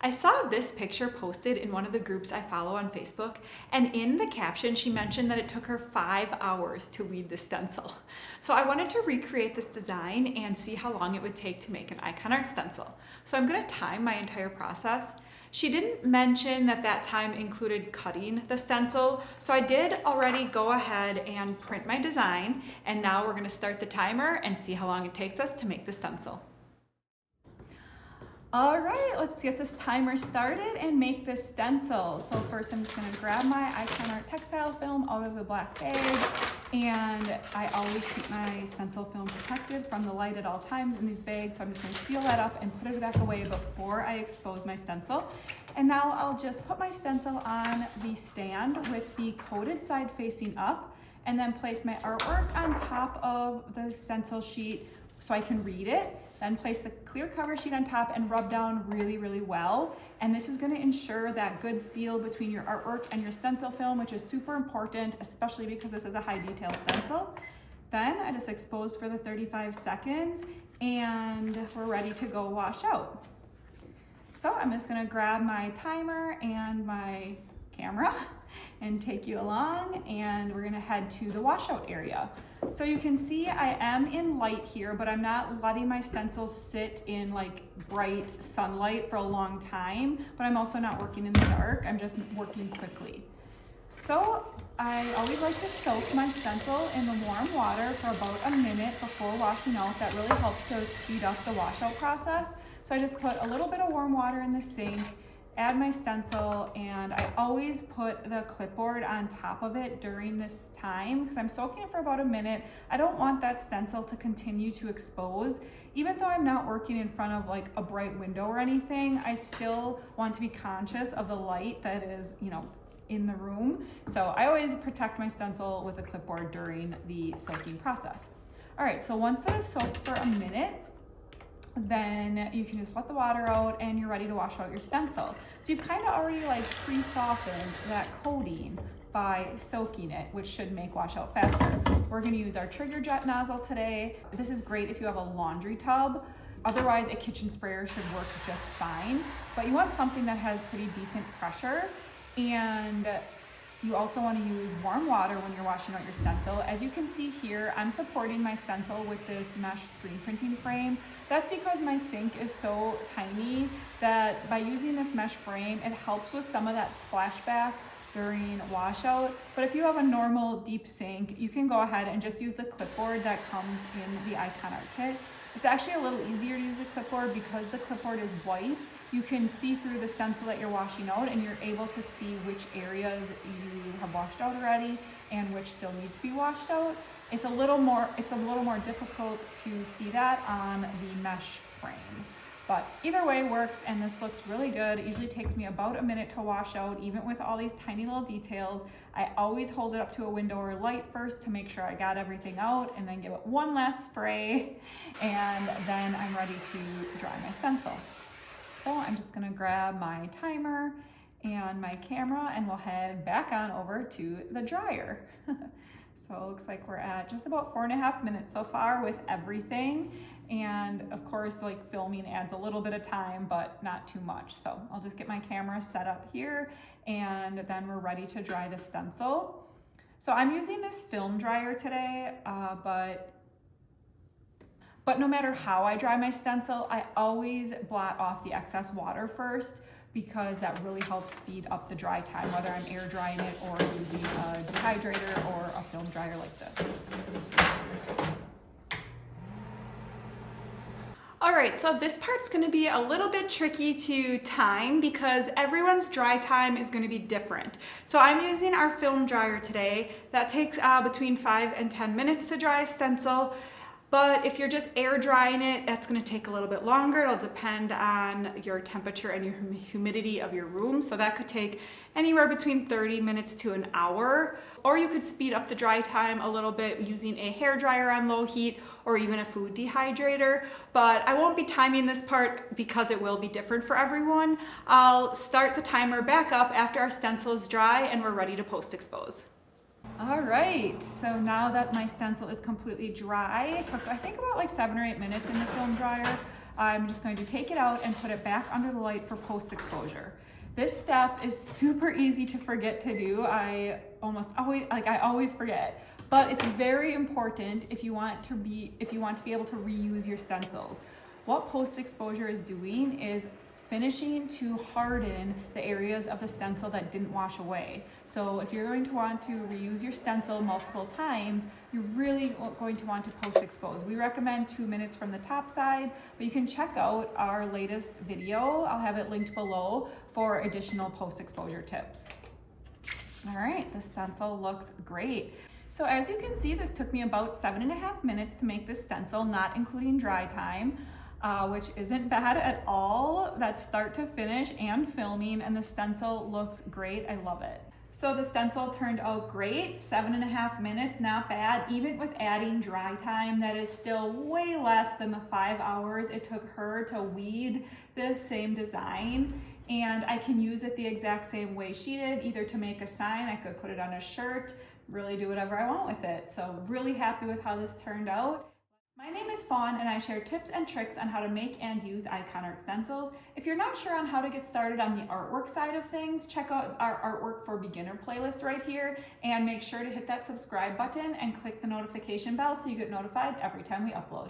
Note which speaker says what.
Speaker 1: I saw this picture posted in one of the groups I follow on Facebook, and in the caption she mentioned that it took her 5 hours to weed the stencil. So I wanted to recreate this design and see how long it would take to make an Ikonart stencil. So I'm going to time my entire process. She didn't mention that that time included cutting the stencil, so I did already go ahead and print my design, and now we're going to start the timer and see how long it takes us to make the stencil. All right, let's get this timer started and make this stencil. So first I'm just gonna grab my Ikonart textile film out of the black bag, and I always keep my stencil film protected from the light at all times in these bags, so I'm just gonna seal that up and put it back away before I expose my stencil. And now I'll just put my stencil on the stand with the coated side facing up, and then place my artwork on top of the stencil sheet so I can read it. Then place the clear cover sheet on top and rub down really, really well. And this is gonna ensure that good seal between your artwork and your stencil film, which is super important, especially because this is a high detail stencil. Then I just expose for the 35 seconds and we're ready to go wash out. So I'm just gonna grab my timer and my camera and take you along, and we're gonna head to the washout area. So you can see I am in light here, but I'm not letting my stencil sit in like bright sunlight for a long time, but I'm also not working in the dark, I'm just working quickly. So I always like to soak my stencil in the warm water for about a minute before washing out. That really helps to speed up the washout process. So I just put a little bit of warm water in the sink, add my stencil, and I always put the clipboard on top of it during this time because I'm soaking it for about a minute. I don't want that stencil to continue to expose. Even though I'm not working in front of like a bright window or anything, I still want to be conscious of the light that is, in the room. So I always protect my stencil with a clipboard during the soaking process. All right, so once it is soaked for a minute, then you can just let the water out and you're ready to wash out your stencil. So you've kind of already like pre-softened that coating by soaking it, which should make washout faster. We're gonna use our trigger jet nozzle today. This is great if you have a laundry tub. Otherwise, a kitchen sprayer should work just fine, but you want something that has pretty decent pressure, and you also want to use warm water when you're washing out your stencil. As you can see here, I'm supporting my stencil with this mesh screen printing frame. That's because my sink is so tiny that by using this mesh frame, it helps with some of that splashback during washout. But if you have a normal deep sink, you can go ahead and just use the clipboard that comes in the Ikonart kit. It's actually a little easier to use the clipboard because the clipboard is white. You can see through the stencil that you're washing out, and you're able to see which areas you have washed out already and which still need to be washed out. It's a little more difficult to see that on the mesh frame. But either way works, and this looks really good. It usually takes me about a minute to wash out, even with all these tiny little details. I always hold it up to a window or light first to make sure I got everything out, and then give it one last spray, and then I'm ready to dry my stencil. So I'm just gonna grab my timer and my camera, and we'll head back on over to the dryer. So it looks like we're at just about 4.5 minutes so far with everything. And of course, like filming adds a little bit of time, but not too much. So I'll just get my camera set up here, and then we're ready to dry the stencil. So I'm using this film dryer today, but no matter how I dry my stencil, I always blot off the excess water first, because that really helps speed up the dry time, whether I'm air drying it or using a dehydrator or a film dryer like this. All right, so this part's gonna be a little bit tricky to time because everyone's dry time is gonna be different. So I'm using our film dryer today. That takes between 5 and 10 minutes to dry a stencil. But if you're just air drying it, that's gonna take a little bit longer. It'll depend on your temperature and your humidity of your room. So that could take anywhere between 30 minutes to an hour. Or you could speed up the dry time a little bit using a hair dryer on low heat or even a food dehydrator. But I won't be timing this part because it will be different for everyone. I'll start the timer back up after our stencil is dry and we're ready to post-expose. All right, so now that my stencil is completely dry, it took I think about like 7 or 8 minutes in the film dryer. I'm just going to take it out and put it back under the light for post-exposure. This step is super easy to forget to do. I always forget, but it's very important if you want to be able to reuse your stencils. What post-exposure is doing is finishing to harden the areas of the stencil that didn't wash away. So if you're going to want to reuse your stencil multiple times, you're really going to want to post-expose. We recommend 2 minutes from the top side, but you can check out our latest video. I'll have it linked below for additional post-exposure tips. All right, the stencil looks great. So as you can see, this took me about 7.5 minutes to make this stencil, not including dry time. Which isn't bad at all. That's start to finish and filming, and the stencil looks great. I love it. So the stencil turned out great, 7.5 minutes, not bad. Even with adding dry time, that is still way less than the 5 hours it took her to weed this same design. And I can use it the exact same way she did, either to make a sign, I could put it on a shirt, really do whatever I want with it. So really happy with how this turned out. My name is Fawn, and I share tips and tricks on how to make and use Ikonart stencils. If you're not sure on how to get started on the artwork side of things, check out our Artwork for Beginner playlist right here, and make sure to hit that subscribe button and click the notification bell so you get notified every time we upload.